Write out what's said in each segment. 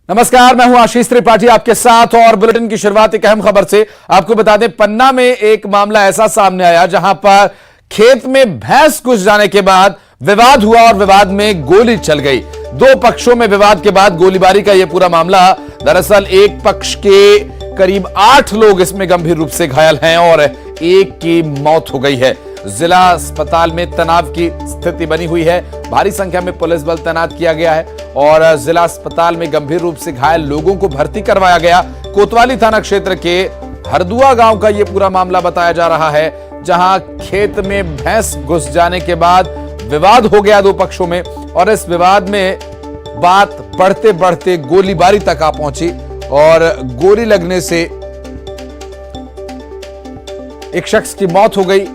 नमस्कार, मैं हूं आशीष त्रिपाठी आपके साथ और बुलेटिन की शुरुआत एक अहम खबर से। आपको बता दें, पन्ना में एक मामला ऐसा सामने आया जहां पर खेत में भैंस घुस जाने के बाद विवाद हुआ और विवाद में गोली चल गई। दो पक्षों में विवाद के बाद गोलीबारी का यह पूरा मामला। दरअसल एक पक्ष के करीब 8 लोग इसमें गंभीर रूप से घायल हैं और एक की मौत हो गई है। जिला अस्पताल में तनाव की स्थिति बनी हुई है। भारी संख्या में पुलिस बल तैनात किया गया है और जिला अस्पताल में गंभीर रूप से घायल लोगों को भर्ती करवाया गया। कोतवाली थाना क्षेत्र के हरदुआ गांव का यह पूरा मामला बताया जा रहा है, जहां खेत में भैंस घुस जाने के बाद विवाद हो गया दो पक्षों में और इस विवाद में बात बढ़ते बढ़ते गोलीबारी तक आ पहुंची और गोली लगने से एक शख्स की मौत हो गई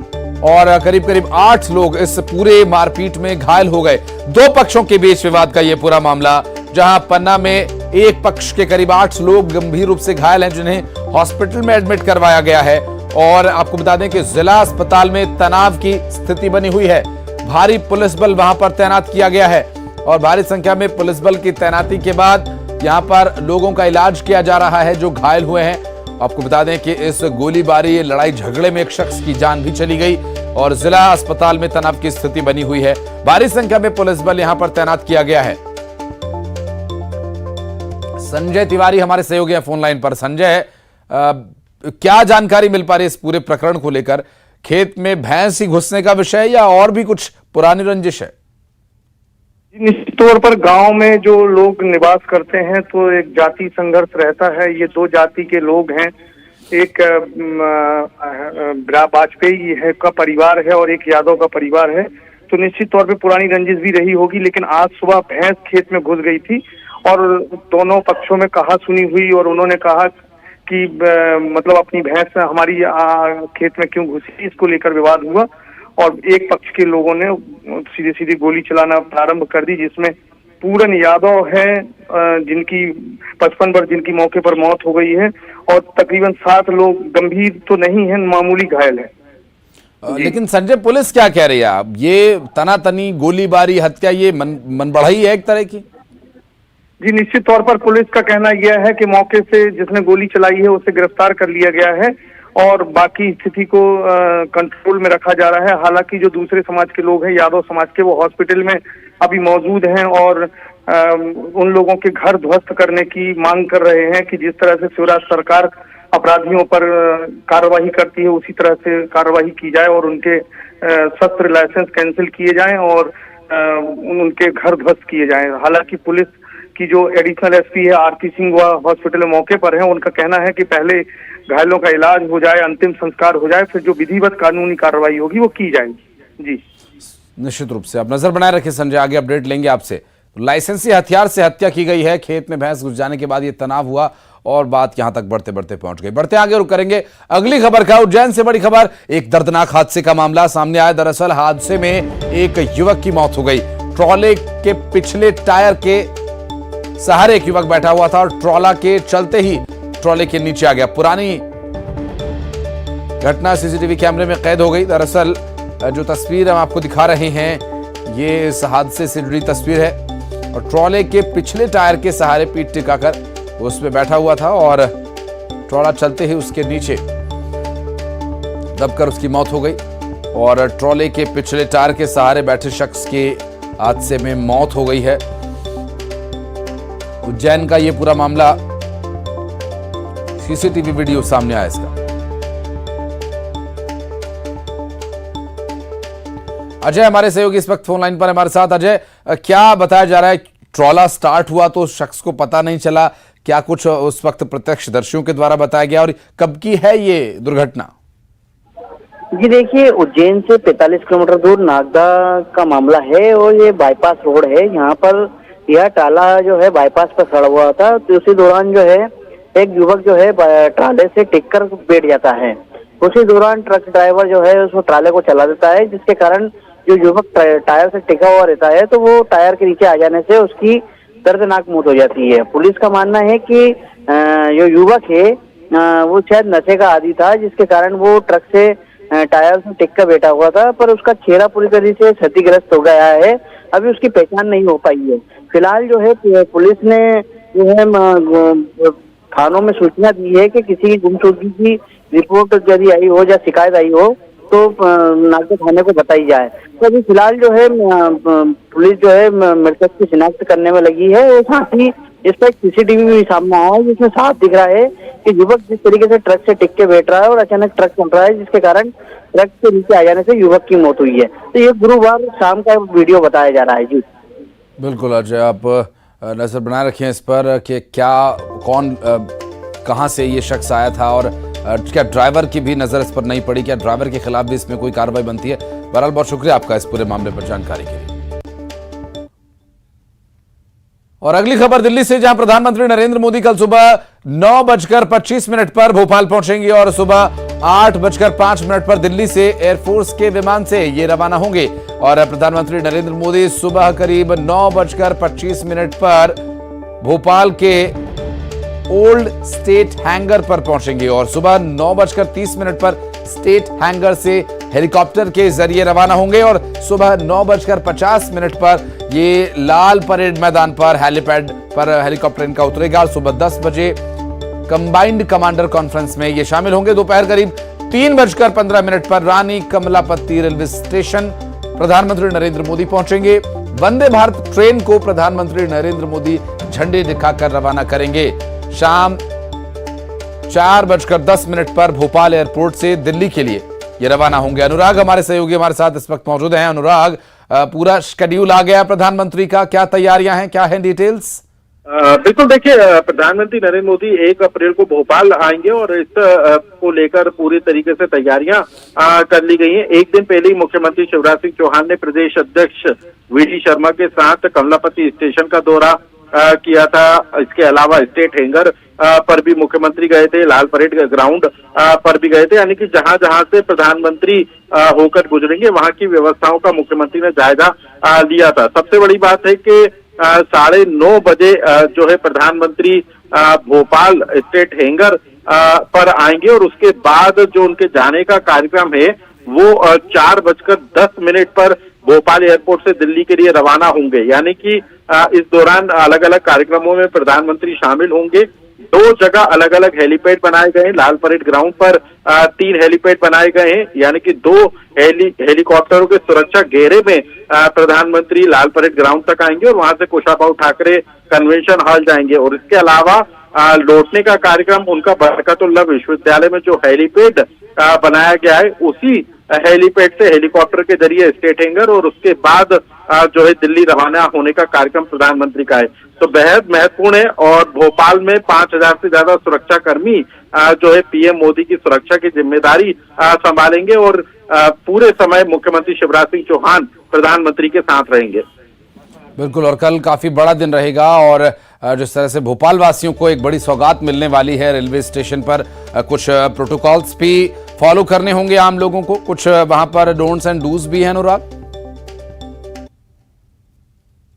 और करीब करीब 8 लोग इस पूरे मारपीट में घायल हो गए। दो पक्षों के बीच विवाद का यह पूरा मामला, जहां पन्ना में एक पक्ष के करीब 8 लोग गंभीर रूप से घायल हैं, जिन्हें हॉस्पिटल में एडमिट करवाया गया है। और आपको बता दें कि जिला अस्पताल में तनाव की स्थिति बनी हुई है। भारी पुलिस बल वहां पर तैनात किया गया है और भारी संख्या में पुलिस बल की तैनाती के बाद यहां पर लोगों का इलाज किया जा रहा है जो घायल हुए हैं। आपको बता दें कि इस गोलीबारी लड़ाई झगड़े में एक शख्स की जान भी चली गई और जिला अस्पताल में तनाव की स्थिति बनी हुई है। भारी संख्या में पुलिस बल यहां पर तैनात किया गया है। संजय तिवारी हमारे सहयोगी हैं फोन लाइन पर। संजय, क्या जानकारी मिल पा रही है इस पूरे प्रकरण को लेकर? खेत में भैंस ही घुसने का विषय या और भी कुछ पुरानी रंजिश है? निश्चित तौर पर गांव में जो लोग निवास करते हैं तो एक जाति संघर्ष रहता है। ये दो जाति के लोग हैं, एक वाजपेयी है का परिवार है और एक यादव का परिवार है। तो निश्चित तौर पे पुरानी रंजिश भी रही होगी, लेकिन आज सुबह भैंस खेत में घुस गई थी और दोनों पक्षों में कहा सुनी हुई और उन्होंने कहा कि मतलब अपनी भैंस हमारी खेत में क्यों घुसी, इसको लेकर विवाद हुआ और एक पक्ष के लोगों ने सीधे सीधे गोली चलाना प्रारंभ कर दी, जिसमें पूरन यादव है जिनकी 55 वर्ष जिनकी मौके पर मौत हो गई है और तकरीबन 7 लोग गंभीर तो नहीं है, मामूली घायल है। लेकिन संजय, पुलिस क्या कह रही है? अब ये तनातनी गोलीबारी हत्या ये मन बढ़ाई है एक तरह की? जी, निश्चित तौर पर पुलिस का कहना यह है कि मौके से जिसने गोली चलाई है उसे गिरफ्तार कर लिया गया है और बाकी स्थिति को कंट्रोल में रखा जा रहा है। हालांकि जो दूसरे समाज के लोग हैं, यादव समाज के, वो हॉस्पिटल में अभी मौजूद हैं और उन लोगों के घर ध्वस्त करने की मांग कर रहे हैं कि जिस तरह से शिवराज सरकार अपराधियों पर कार्रवाई करती है उसी तरह से कार्रवाई की जाए और उनके शस्त्र लाइसेंस कैंसिल किए जाएं और उनके घर ध्वस्त किए जाएं। हालांकि पुलिस की जो एडिशनल एसपी है आरती सिंह, वह हॉस्पिटल में मौके पर है। उनका कहना है कि पहले घायलों का इलाज हो जाए, अंतिम संस्कार हो जाए, फिर जो विधिवत कानूनी कार्रवाई होगी वो की जाएगी। जी, निश्चित रूप से आप नजर बनाए रखें संजय, आगे अपडेट लेंगे आपसे। लाइसेंसी हथियार से हत्या की गई है। खेत में भैंस घुस जाने के बाद यह तनाव हुआ और बात यहां तक बढ़ते बढ़ते पहुंच गई। बढ़ते आगे रुक करेंगे अगली खबर का। उज्जैन से बड़ी खबर, एक दर्दनाक हादसे का मामला सामने आया। दरअसल हादसे में एक युवक की मौत हो गई। ट्रॉले के पिछले टायर के सहारे एक युवक बैठा हुआ था और ट्रॉला के चलते ही ट्रॉले के नीचे आ गया। पुरानी घटना सीसीटीवी कैमरे में कैद हो गई। दरअसल जो तस्वीर हम आपको दिखा रहे हैं ये इस हादसे से जुड़ी तस्वीर है और ट्रॉले के पिछले टायर के सहारे पीठ टिकाकर उसमें बैठा हुआ था और ट्रॉला चलते ही उसके नीचे दबकर उसकी मौत हो गई और ट्रॉले के पिछले टायर के सहारे बैठे शख्स के हादसे में मौत हो गई है। उज्जैन का यह पूरा मामला, सीसीटीवी वीडियो सामने आया इसका। अजय हमारे सहयोगी इस वक्त फोन लाइन पर हमारे साथ। अजय, क्या बताया जा रहा है? ट्रॉला स्टार्ट हुआ तो शख्स को पता नहीं चला, क्या कुछ उस वक्त प्रत्यक्षदर्शियों के द्वारा बताया गया और कब की है ये दुर्घटना? जी देखिए, उज्जैन से 45 किलोमीटर दूर नागदा का मामला है और ये बाईपास रोड है। यहाँ पर यह टाला जो है बाईपास पर खड़ा हुआ था, तो उसी दौरान जो है एक युवक जो है ट्राले से टिक कर बैठ जाता है। उसी दौरान ट्रक ड्राइवर जो है उसको ट्राले को चला देता है, जिसके कारण जो युवक टायर से टिका हुआ रहता है तो वो टायर के नीचे आ जाने से उसकी दर्दनाक मौत हो जाती है। पुलिस का मानना है कि जो युवक है वो शायद नशे का आदी था, जिसके कारण वो ट्रक से टायर से टिक कर बैठा हुआ था, पर उसका चेहरा पूरी तरह से क्षतिग्रस्त हो गया है। अभी उसकी पहचान नहीं हो पाई है। फिलहाल जो है पुलिस ने जो है थानों में सूचना दी है कि किसी की गुमशुदगी की रिपोर्ट यदि आई हो या शिकायत आई हो तो नागदा थाने को बताई जाए। तो अभी फिलहाल जो है पुलिस जो है मृतक की शिनाख्त करने में लगी है और साथ ही इस पर सीसीटीवी भी सामने आया है जिसमें साफ दिख रहा है कि युवक जिस तरीके से ट्रक से टिक के बैठ रहा है और अचानक ट्रक चल रहा है जिसके कारण ट्रक के नीचे आ जाने से युवक की मौत हुई है। तो ये गुरुवार शाम का वीडियो बताया जा रहा है। जी बिल्कुल अजय, आप नजर बनाए रखें इस पर कि क्या कौन कहां से ये शख्स आया था और क्या ड्राइवर की भी नजर इस पर नहीं पड़ी, क्या ड्राइवर के खिलाफ भी इसमें कोई कार्रवाई बनती है। बहरहाल बहुत शुक्रिया आपका इस पूरे मामले पर जानकारी के लिए। और अगली खबर दिल्ली से, जहां प्रधानमंत्री नरेंद्र मोदी कल सुबह 9:25 पर भोपाल पहुंचेंगे और सुबह 8:05 पर दिल्ली से एयरफोर्स के विमान से ये रवाना होंगे। और प्रधानमंत्री नरेंद्र मोदी सुबह करीब 9:25 पर भोपाल के ओल्ड स्टेट हैंगर पर पहुंचेंगे और सुबह 9:30 पर स्टेट हैंगर से हेलीकॉप्टर के जरिए रवाना होंगे और सुबह 9:50 पर ये लाल परेड मैदान पर हेलीपैड पर हेलीकॉप्टर इनका उतरेगा और सुबह 10 बजे कंबाइंड कमांडर कॉन्फ्रेंस में ये शामिल होंगे। दोपहर करीब 3:15 पर रानी कमलापति रेलवे स्टेशन प्रधानमंत्री नरेंद्र मोदी पहुंचेंगे। वंदे भारत ट्रेन को प्रधानमंत्री नरेंद्र मोदी झंडे दिखाकर रवाना करेंगे। शाम 4:10 पर भोपाल एयरपोर्ट से दिल्ली के लिए ये रवाना होंगे। अनुराग हमारे सहयोगी हमारे साथ इस वक्त मौजूद हैं। अनुराग, पूरा शेड्यूल आ गया प्रधानमंत्री का, क्या तैयारियां हैं, क्या है डिटेल्स? बिल्कुल, देखिए प्रधानमंत्री नरेंद्र मोदी 1 अप्रैल को भोपाल आएंगे और इस को लेकर पूरी तरीके से तैयारियां कर ली गई हैं। एक दिन पहले ही मुख्यमंत्री शिवराज सिंह चौहान ने प्रदेश अध्यक्ष वी.डी. शर्मा के साथ कमलापति स्टेशन का दौरा किया था। इसके अलावा स्टेट हैंगर पर भी मुख्यमंत्री गए थे, लाल परेड ग्राउंड पर भी गए थे, यानी कि जहां जहां से प्रधानमंत्री होकर गुजरेंगे वहां की व्यवस्थाओं का मुख्यमंत्री ने जायजा लिया था। सबसे बड़ी बात है कि 9:30 बजे जो है प्रधानमंत्री भोपाल स्टेट हैंगर पर आएंगे और उसके बाद जो उनके जाने का कार्यक्रम है वो 4:10 पर भोपाल एयरपोर्ट से दिल्ली के लिए रवाना होंगे। यानी कि इस दौरान अलग अलग कार्यक्रमों में प्रधानमंत्री शामिल होंगे। 2 जगह अलग अलग हेलीपैड बनाए गए हैं। लाल परेड ग्राउंड पर 3 हेलीपैड बनाए गए हैं, यानी कि 2 हेलीकॉप्टरों के सुरक्षा घेरे में प्रधानमंत्री लाल परेड ग्राउंड तक आएंगे और वहां से कुशाभाऊ ठाकरे कन्वेंशन हॉल जाएंगे। और इसके अलावा लौटने का कार्यक्रम उनका बरकतुल्लाह विश्वविद्यालय में जो हेलीपैड बनाया गया है उसी हेलीपैड से हेलीकॉप्टर के जरिए स्टेट हैंगर और उसके बाद जो है दिल्ली रवाना होने का कार्यक्रम प्रधानमंत्री का है। तो बेहद महत्वपूर्ण है और भोपाल में 5000 से ज्यादा सुरक्षा कर्मी जो है पीएम मोदी की सुरक्षा की जिम्मेदारी संभालेंगे और पूरे समय मुख्यमंत्री शिवराज सिंह चौहान प्रधानमंत्री के साथ रहेंगे। बिल्कुल, और कल काफी बड़ा दिन रहेगा और जिस तरह से भोपाल वासियों को एक बड़ी सौगात मिलने वाली है रेलवे स्टेशन पर, कुछ प्रोटोकॉल्स भी फॉलो करने होंगे आम लोगों को, कुछ वहां पर डोंट्स एंड डूज भी हैं। अनुराग,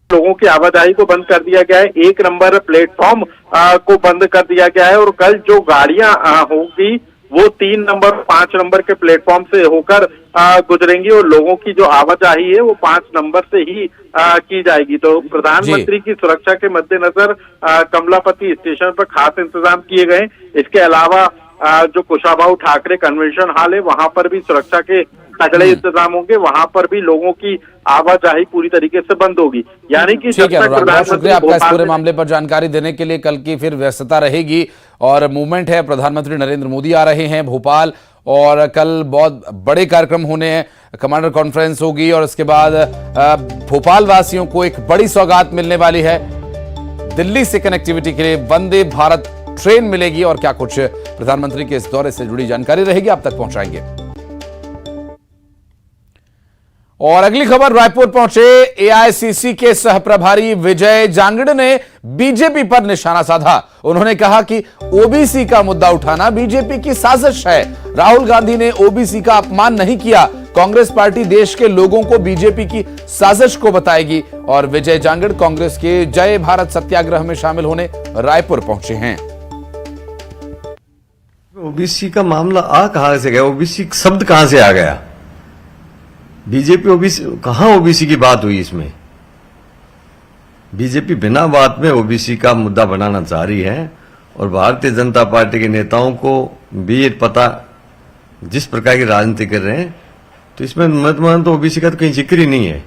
लोगों की आवाजाही को बंद कर दिया गया है, 1 नंबर प्लेटफॉर्म को बंद कर दिया गया है और कल जो गाड़ियां होगी वो 3 नंबर 5 नंबर के प्लेटफॉर्म से होकर गुजरेंगी और लोगों की जो आवाजाही है वो 5 नंबर से ही की जाएगी। तो प्रधानमंत्री की सुरक्षा के मद्देनजर कमलापति स्टेशन पर खास इंतजाम किए गए। इसके अलावा जो कुशाभाऊ ठाकरे कन्वेंशन हॉल है वहां पर भी सुरक्षा के तगड़े इंतजाम होंगे, वहां पर भी लोगों की आवाजाही पूरी तरीके से बंद होगी। यानी कि ठीक है, बहुत शुक्रिया आपका इस पूरे मामले पर जानकारी देने के लिए। कल की फिर व्यस्तता रहेगी और मूवमेंट है, प्रधानमंत्री नरेंद्र मोदी आ रहे हैं भोपाल और कल बहुत बड़े कार्यक्रम होने हैं, कमांडर कॉन्फ्रेंस होगी और उसके बाद भोपाल वासियों को एक बड़ी सौगात मिलने वाली है। दिल्ली से कनेक्टिविटी के लिए वंदे भारत ट्रेन मिलेगी और क्या कुछ प्रधानमंत्री के इस दौरे से जुड़ी जानकारी रहेगी आप तक पहुंचाएंगे। और अगली खबर, रायपुर पहुंचे एआईसीसी के सहप्रभारी विजय जांगड़ ने बीजेपी पर निशाना साधा। उन्होंने कहा कि ओबीसी का मुद्दा उठाना बीजेपी की साजिश है। राहुल गांधी ने ओबीसी का अपमान नहीं किया। कांग्रेस पार्टी देश के लोगों को बीजेपी की साजिश को बताएगी। और विजय जांगड़ कांग्रेस के जय भारत सत्याग्रह में शामिल होने रायपुर पहुंचे हैं। ओबीसी का मामला कहां से गया? ओबीसी शब्द कहां से आ गया? बीजेपी ओबीसी, कहां ओबीसी की बात हुई इसमें? बीजेपी बिना बात में ओबीसी का मुद्दा बनाना चाह रही है और भारतीय जनता पार्टी के नेताओं को भी ये पता जिस प्रकार की राजनीति कर रहे हैं, तो इसमें मत तो ओबीसी का तो कहीं जिक्र ही नहीं है।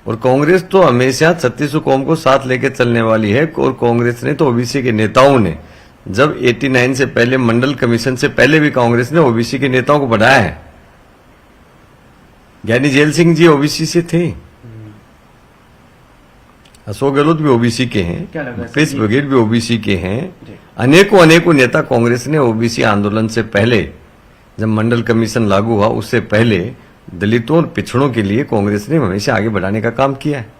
और कांग्रेस तो हमेशा 36 कौम को साथ लेकर चलने वाली है। और कांग्रेस ने तो ओबीसी के नेताओं ने जब 89 से पहले मंडल कमीशन से पहले भी कांग्रेस ने ओबीसी के नेताओं को बढ़ाया है। ज्ञानी जेल सिंह जी ओबीसी से थे, अशोक गहलोत भी ओबीसी के हैं, क्रिस ब्रिगेड भी ओबीसी के हैं। अनेकों नेता कांग्रेस ने ओबीसी आंदोलन से पहले, जब मंडल कमीशन लागू हुआ उससे पहले, दलितों और पिछड़ों के लिए कांग्रेस ने हमेशा आगे बढ़ाने का काम किया है।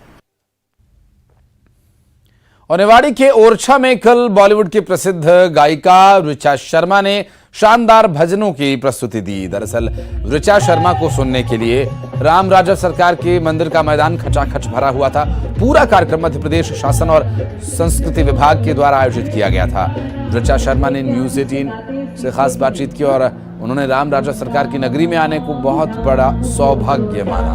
और निवाड़ी के ओरछा में कल बॉलीवुड की प्रसिद्ध गायिका ऋचा शर्मा ने शानदार भजनों की प्रस्तुति दी। दरअसल ऋचा शर्मा को सुनने के लिए राम राजा सरकार के मंदिर का मैदान खचाखच भरा हुआ था। पूरा कार्यक्रम मध्य प्रदेश शासन और संस्कृति विभाग के द्वारा आयोजित किया गया था। ऋचा शर्मा ने न्यूज 18 से खास बातचीत की और उन्होंने राम राजा सरकार की नगरी में आने को बहुत बड़ा सौभाग्य माना।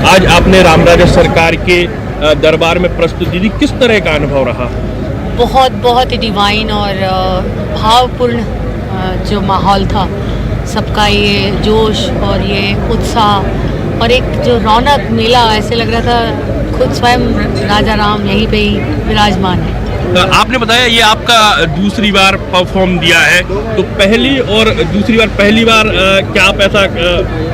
आज आपने राम राजा सरकार के दरबार में प्रस्तुति दी, किस तरह का अनुभव रहा? बहुत ही डिवाइन और भावपूर्ण जो माहौल था, सबका ये जोश और ये उत्साह और एक जो रौनक मिला, ऐसे लग रहा था खुद स्वयं राजा राम यहीं पे ही विराजमान है। आपने बताया ये आपका दूसरी बार परफॉर्म दिया है, तो पहली और दूसरी बार, पहली बार क्या आप ऐसा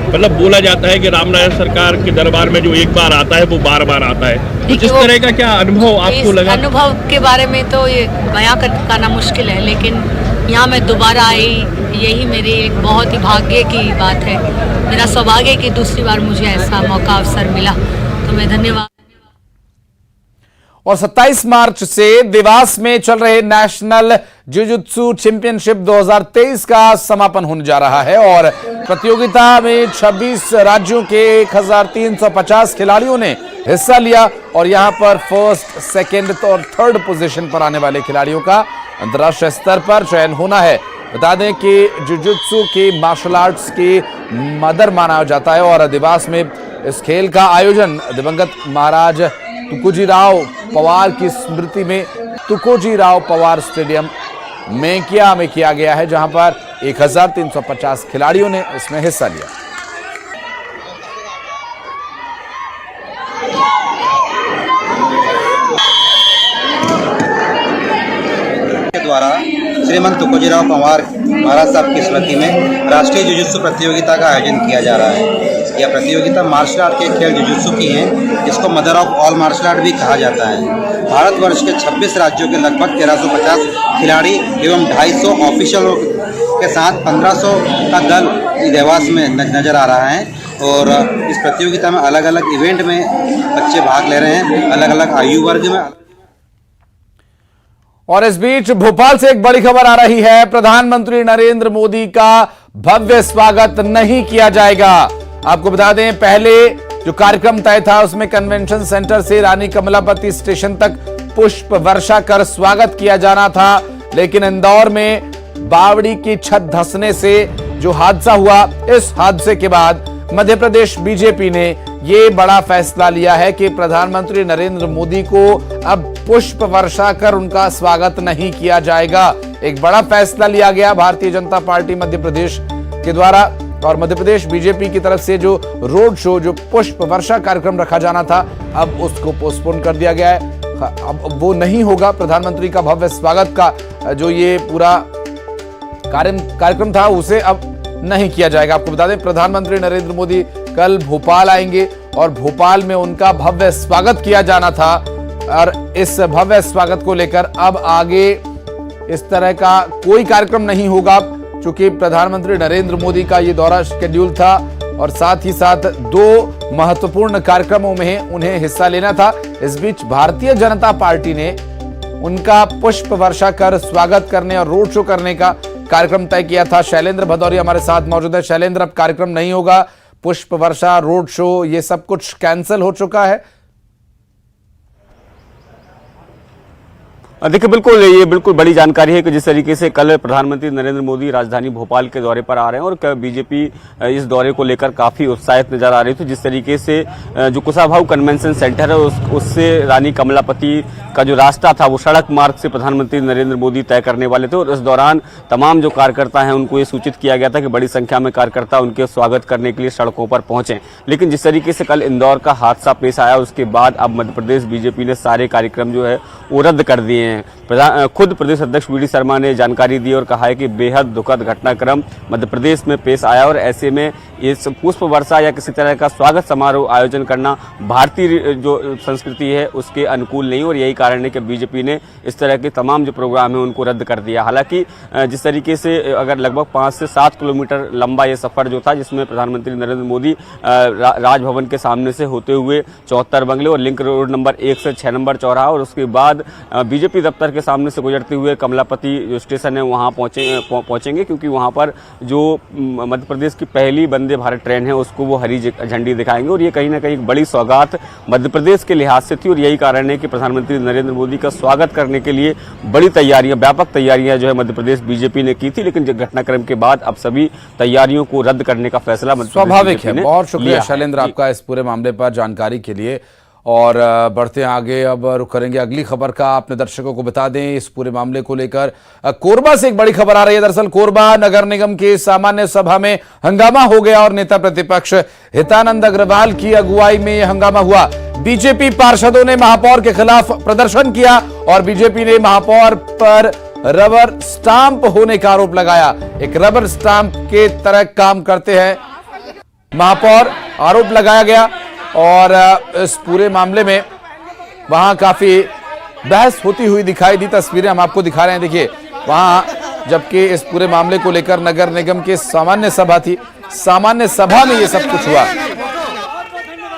मतलब बोला जाता है कि राम राजा सरकार के दरबार में जो एक बार आता है वो बार बार आता है, तो इस तरह का क्या अनुभव आपको लगा? अनुभव के बारे में तो ये बयां करना मुश्किल है, लेकिन यहाँ मैं दोबारा आई, यही मेरी एक बहुत ही भाग्य की बात है। मेरा सौभाग्य है कि दूसरी बार मुझे ऐसा मौका अवसर मिला, तो मैं धन्यवाद। और 27 मार्च से देवास में चल रहे नेशनल जुजुत्सु चैंपियनशिप 2023 का समापन होने जा रहा है और प्रतियोगिता में 26 राज्यों के 1350 खिलाड़ियों ने हिस्सा लिया और यहां पर फर्स्ट, सेकंड और थर्ड पोजीशन पर आने वाले खिलाड़ियों का अंतर्राष्ट्रीय स्तर पर चयन होना है। बता दें कि जुजुत्सु की मार्शल आर्ट्स की मदर माना जाता है और देवास में इस खेल का आयोजन दिवंगत महाराज तुकोजी राव पवार की स्मृति में तुकोजी राव पवार स्टेडियम मेंकिया में किया गया है, जहां पर 1350 खिलाड़ियों ने इसमें हिस्सा लिया। के द्वारा श्रीमंत तुकोजी राव पवार महाराज साहब की स्मृति में राष्ट्रीय जुजुत्सु प्रतियोगिता का आयोजन किया जा रहा है। यह प्रतियोगिता मार्शल आर्ट के खेल जुजुत्सु की है, जिसको mother of all martial art भी कहा जाता है। भारतवर्ष के 26 राज्यों के लगभग 1350 खिलाड़ी एवं 250 ऑफिशियलों के साथ 1500 का दल देवास में नजर आ रहा है और इस प्रतियोगिता में अलग अलग इवेंट में बच्चे भाग ले रहे हैं, अलग अलग आयु वर्ग में। और इस बीच भोपाल से एक बड़ी खबर आ रही है। प्रधानमंत्री नरेंद्र मोदी का भव्य स्वागत नहीं किया जाएगा। आपको बता दें, पहले जो कार्यक्रम तय था उसमें कन्वेंशन सेंटर से रानी कमलापति स्टेशन तक पुष्प वर्षा कर स्वागत किया जाना था, लेकिन इंदौर में बावड़ी की छत धंसने से जो हादसा हुआ, इस हादसे के बाद मध्य प्रदेश बीजेपी ने ये बड़ा फैसला लिया है कि प्रधानमंत्री नरेंद्र मोदी को अब पुष्प वर्षा कर उनका स्वागत नहीं किया जाएगा। एक बड़ा फैसला लिया गया भारतीय जनता पार्टी मध्य प्रदेश के द्वारा और मध्य प्रदेश बीजेपी की तरफ से जो रोड शो, जो पुष्प वर्षा कार्यक्रम रखा जाना था, अब उसको पोस्टपोन कर दिया गया है। अब वो नहीं होगा। प्रधानमंत्री का भव्य स्वागत का जो ये पूरा कार्यक्रम था उसे अब नहीं किया जाएगा। आपको बता दें, प्रधानमंत्री नरेंद्र मोदी कल भोपाल आएंगे और भोपाल में उनका भव्य स्वागत किया जाना था और इस भव्य स्वागत को लेकर अब आगे इस तरह का कोई कार्यक्रम नहीं होगा, क्योंकि प्रधानमंत्री नरेंद्र मोदी का ये दौरा शेड्यूल था और साथ ही साथ 2 महत्वपूर्ण कार्यक्रमों में उन्हें हिस्सा लेना था। इस बीच भारतीय जनता पार्टी ने उनका पुष्प वर्षा कर स्वागत करने और रोड शो करने का कार्यक्रम तय किया था। शैलेंद्र भदौरिया हमारे साथ मौजूद है। शैलेंद्र, अब कार्यक्रम नहीं होगा, पुष्प वर्षा, रोड शो, ये सब कुछ कैंसिल हो चुका है। देखिए बिल्कुल ये बिल्कुल बड़ी जानकारी है कि जिस तरीके से कल प्रधानमंत्री नरेंद्र मोदी राजधानी भोपाल के दौरे पर आ रहे हैं और बीजेपी इस दौरे को लेकर काफी उत्साहित नजर आ रही थी। जिस तरीके से जो कुशाभाऊ कन्वेंशन सेंटर है उससे रानी कमलापति का जो रास्ता था वो सड़क मार्ग से प्रधानमंत्री नरेंद्र मोदी तय करने वाले थे और इस दौरान तमाम जो कार्यकर्ता हैं उनको ये सूचित किया गया था कि बड़ी संख्या में कार्यकर्ता उनके स्वागत करने के लिए सड़कों पर पहुंचे। लेकिन जिस तरीके से कल इंदौर का हादसा पेश आया उसके बाद अब मध्य प्रदेश बीजेपी ने सारे कार्यक्रम जो है वो रद्द कर दिए हैं। खुद प्रदेश अध्यक्ष वी डी शर्मा ने जानकारी दी और कहा है कि बेहद दुखद घटनाक्रम मध्य प्रदेश में पेश आया और ऐसे में इस पुष्प वर्षा या किसी तरह का स्वागत समारोह आयोजन करना भारतीय जो संस्कृति है उसके अनुकूल नहीं और यही कारण है कि बीजेपी ने इस तरह के तमाम जो प्रोग्राम है उनको रद्द कर दिया। हालांकि जिस तरीके से अगर लगभग 5 से 7 किलोमीटर लंबा ये सफर जो था जिसमें प्रधानमंत्री नरेंद्र मोदी राजभवन के सामने से होते हुए 74 बंगले और लिंक रोड नंबर 1 से 6 नंबर चौराहा और उसके बाद बीजेपी दफ्तर के सामने से गुजरते हुए कमलापति जो स्टेशन है वहां पहुंचेंगे क्योंकि वहां पर जो मध्य प्रदेश की पहली वंदे भारत ट्रेन है उसको वो हरी झंडी दिखाएंगे और ये कहीं ना कहीं एक बड़ी सौगात मध्य प्रदेश के लिहाज से थी और यही कारण है कि प्रधानमंत्री नरेंद्र मोदी का स्वागत करने के लिए बड़ी तैयारियां व्यापक तैयारियां जो है मध्य प्रदेश बीजेपी ने की थी। लेकिन घटनाक्रम के बाद अब सभी तैयारियों को रद्द करने का फैसला स्वाभाविक है। बहुत शुक्रिया शैलेंद्र आपका इस पूरे मामले पर जानकारी के लिए। और बढ़ते हैं आगे, अब रुख करेंगे अगली खबर का। अपने दर्शकों को बता दें इस पूरे मामले को लेकर कोरबा से एक बड़ी खबर आ रही है। दरअसल कोरबा नगर निगम की सामान्य सभा में हंगामा हो गया और नेता प्रतिपक्ष हितानंद अग्रवाल की अगुवाई में यह हंगामा हुआ। बीजेपी पार्षदों ने महापौर के खिलाफ प्रदर्शन किया और बीजेपी ने महापौर पर रबर स्टांप होने का आरोप लगाया। एक रबर स्टांप के तरह काम करते हैं महापौर, आरोप लगाया गया और इस पूरे मामले में वहां काफी बहस होती हुई दिखाई दी। तस्वीरें हम आपको दिखा रहे हैं, देखिए वहां, जबकि इस पूरे मामले को लेकर नगर निगम की सामान्य सभा थी, सामान्य सभा में यह सब कुछ हुआ।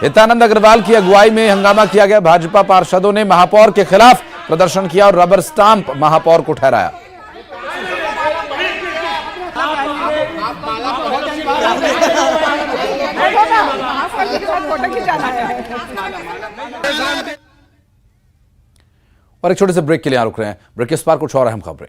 हितानंद अग्रवाल की अगुवाई में हंगामा किया गया। भाजपा पार्षदों ने महापौर के खिलाफ प्रदर्शन किया और रबर स्टांप महापौर को ठहराया। और एक छोटे से ब्रेक के लिए यहां रुक रहे हैं। ब्रेक के इस पार कुछ और अहम खबरें।